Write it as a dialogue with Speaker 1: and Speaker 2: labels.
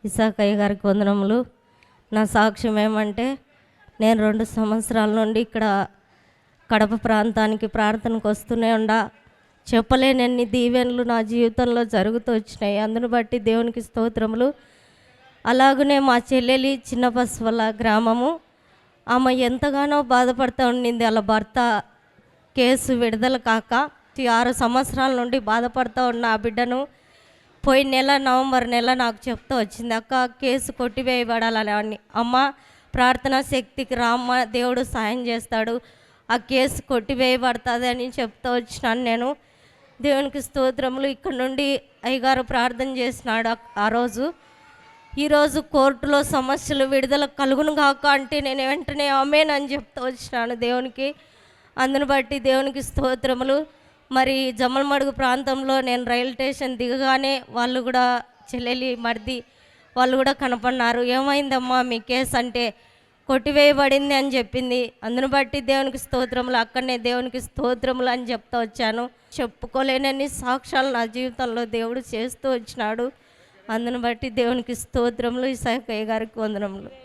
Speaker 1: ఇసాకయ్య గారికి వందనములు. నా సాక్ష్యం ఏమంటే, నేను 2 సంవత్సరాల నుండి ఇక్కడ కడప ప్రాంతానికి ప్రార్థనకు వస్తూనే చెప్పలేనన్ని దీవెనలు నా జీవితంలో జరుగుతూ వచ్చినాయి. అందును బట్టి దేవునికి స్తోత్రములు. అలాగనే మా చెల్లెలి చిన్న పసువల గ్రామము, ఆమె ఎంతగానో బాధపడుతూ ఉండింది. వాళ్ళ భర్త కేసు విడుదల కాక 6 సంవత్సరాల నుండి బాధపడుతూ ఉన్న ఆ బిడ్డను పోయిన నెల నవంబర్ నెల నాకు చెప్తూ వచ్చింది, అక్క కేసు కొట్టివేయబడాలని. అమ్మ ప్రార్థనా శక్తికి రామ్మ, దేవుడు సాయం చేస్తాడు, ఆ కేసు కొట్టివేయబడుతుంది అని చెప్తూ వచ్చినాను నేను. దేవునికి స్తోత్రములు. ఇక్కడ నుండి అయ్యగారు ప్రార్థన చేసినాడు ఆ రోజు. ఈరోజు కోర్టులో సమస్యలు విడుదల కలుగును కాక అంటే నేను వెంటనే ఆమేన్ చెప్తూ వచ్చినాను దేవునికి. అందును బట్టి దేవునికి స్తోత్రములు. మరి జమ్మలమడుగు ప్రాంతంలో నేను రైలు స్టేషన్ దిగగానే వాళ్ళు కూడా చెల్లెలి మరిది వాళ్ళు కూడా కనపడినారు. ఏమైందమ్మా మీ కేసు అంటే, కొట్టివేయబడింది అని చెప్పింది. అందును బట్టి దేవునికి స్తోత్రములు, అక్కడనే దేవునికి స్తోత్రములు అని చెప్తూ వచ్చాను. చెప్పుకోలేనన్ని సాక్ష్యాలు నా జీవితంలో దేవుడు చేస్తూ వచ్చినాడు. అందును బట్టి దేవునికి స్తోత్రములు. ఇసాకయ్య గారికి వందనములు.